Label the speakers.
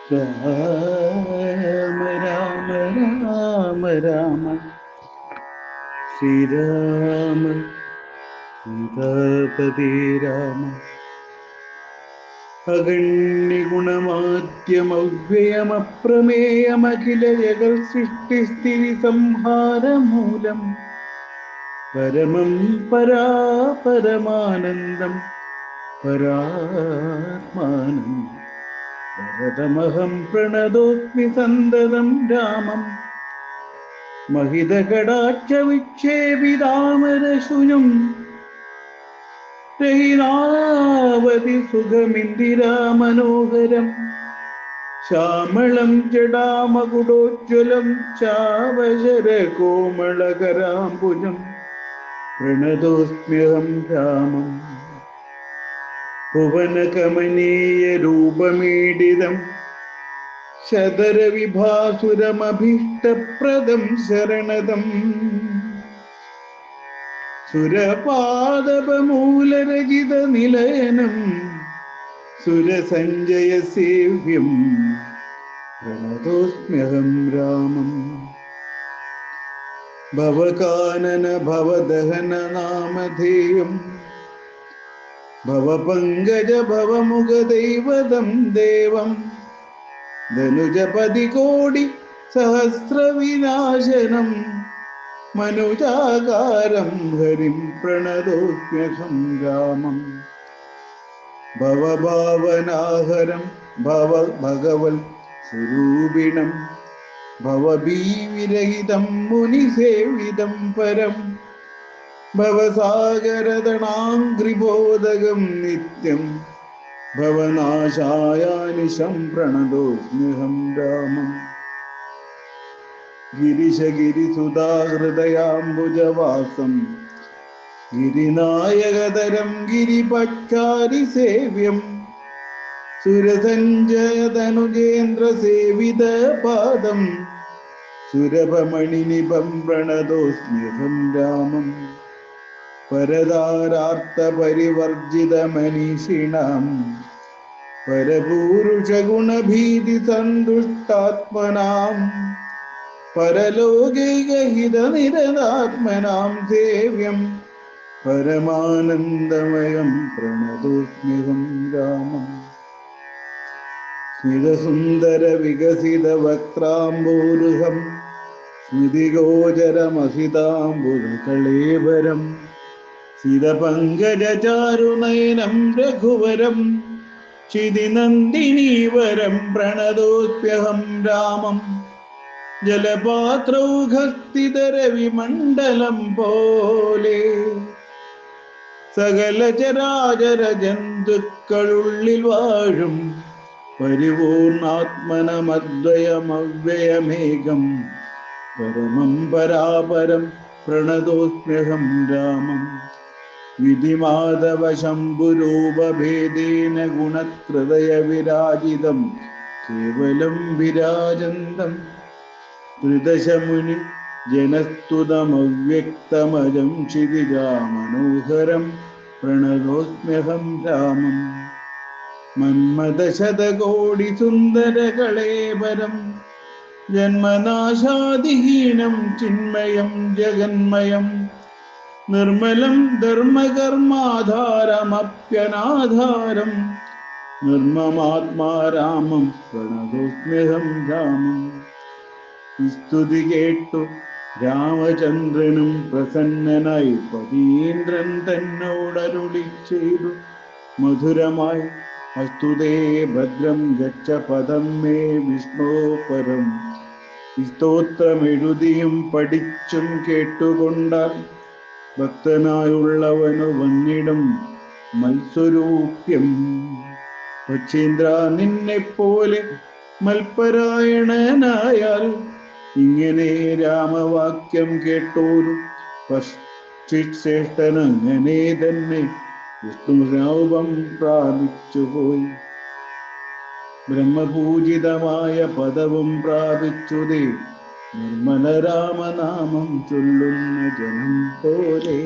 Speaker 1: രാമ രാമ രാമ രാമ ശ്രീരാമ സീതാപതി രാമ അഗണ്യഗുണമാദ്യമവ്യയമപ്രമേയമഖില ജഗൽ സൃഷ്ടിസ്ഥിതി സംഹാരമൂലം പരമം പരമാനന്ദം പരാത്മാനം ഭരതമഹം പ്രണതോസ്മി സന്തതം രാമം महितकटाक्षविक्षेपितामरशून्यं रहिनावति सुखमिन्दिरामनोहरं श्यामलं जडामकुटोज्ज्वलं चावशरकोमलकराम्बुजं प्रणतोऽस्म्यहं रामम् भुवनकमनीयरूपमीडितं शतरविभासुरमभीष्टप्रदं शरणदं सुरपादपमूलरचितनिलयनं सुरसञ्जयसेव्यं प्रणतोऽस्म्यहं रामम् भवकानन भवदहन नामधेयं भवपङ्कज भवमुखदैवतं देवम् ധനുജപതികോടി സഹസ്രവിനാശനം മനുജാകാരം ഹരിം പ്രണതോസ്മ്യഹം രാമം ഭവഭാവനാഹരം ഭഗവൽ സ്വരൂപിണം ഭവഭീവിരഹിതം മുനിസേവിതം പരം ഭവസാഗരതണാംഘ്രിബോധകം നിത്യം ഭവനാശായാനിശം പ്രണതോസ്മ്യഹം രാമം ഗിരിശഗിരിസുധാഹൃദയാംബുജവാസം ഗിരിനായകതരം ഗിരിപക്ഷാരിസേവ്യം സുരസഞ്ജയതനുജേന്ദ്രസേവിതപാദം സുരഭമണിനിഭം പ്രണതോസ്മ്യഹം രാമം പരതാരാർത്ഥപരിവർജിതമനീഷിണാം പരപൂരുഷഗുണഭീതിസന്തുഷ്ടാത്മനാം പരലോകൈകഹിതനിരതാത്മനാം സേവ്യം പരമാനന്ദമയം പ്രണതോസ്മ്യഹം രാമം സ്മിതസുന്ദരവികസിതവക്ത്രാംബോരുഹം സ്മൃതിഗോചരമഹിതാംബുധകളേവരം സിതപങ്കജചാരുനയനം രഘുവരം ക്ഷിതിനന്ദിനീവരം പ്രണതോസ്മ്യഹം രാമം ജലപാത്രൗഘസ്ഥിതരവിമണ്ഡലം പോലെ സകല ചരാചര ജന്തുക്കളുള്ളിൽ വാഴും പരിപൂർണാത്മനമദ്വയമവ്യയമേകം പരമം പരാപരം പ്രണതോസ്മ്യഹം രാമം വിധിമാധവ ശംഭുരൂപഭേദേന ഗുണത്രതയ വിരാജിതം കേവലം വിരാജന്തം ത്രിദശമുനി ജനസ്തുതമവ്യക്തമജം ക്ഷിതിജാമനോഹരം പ്രണതോസ്മ്യഹം രാമം മന്മദശതകോടി സുന്ദരകളേവരം ജന്മനാശാദിഹീനം ചിന്മയം ജഗന്മയം നിർമ്മലം ധർമ്മകർമാധാരമപ്യനാധാരം നിർമ്മമാത്മാരാമം പ്രണതോസ്മ്യഹം രാമം സ്തുതി കേട്ടു രാമചന്ദ്രനും പ്രസന്നനായി പതീന്ദ്രൻ തന്നോടരുളി ചെയ്തു മധുരമായി അസ്തുതേ ഭദ്രം ഗച്ഛ പദം മേ വിഷ്ണോ പരം സ്തോത്രമെഴുതിയും പഠിച്ചും കേട്ടുകൊണ്ടാൽ ഭക്തനായുള്ളവനു വന്നിടും മത്സ്വരൂപ്യം പക്ഷീന്ദ്ര നിന്നെപ്പോലെ മൽപരായണനായാൽ ഇങ്ങനെ രാമവാക്യം കേട്ടോരു പക്ഷിശ്രേഷ്ഠനങ്ങനെ തന്നെ വിഷ്ണുരൂപം പ്രാപിച്ചുപോയി ബ്രഹ്മപൂജിതമായ പദവും പ്രാപിച്ചുതേ നിർമ്മല രാമനാമം ചൊല്ലുന്ന ജനം പോലെ.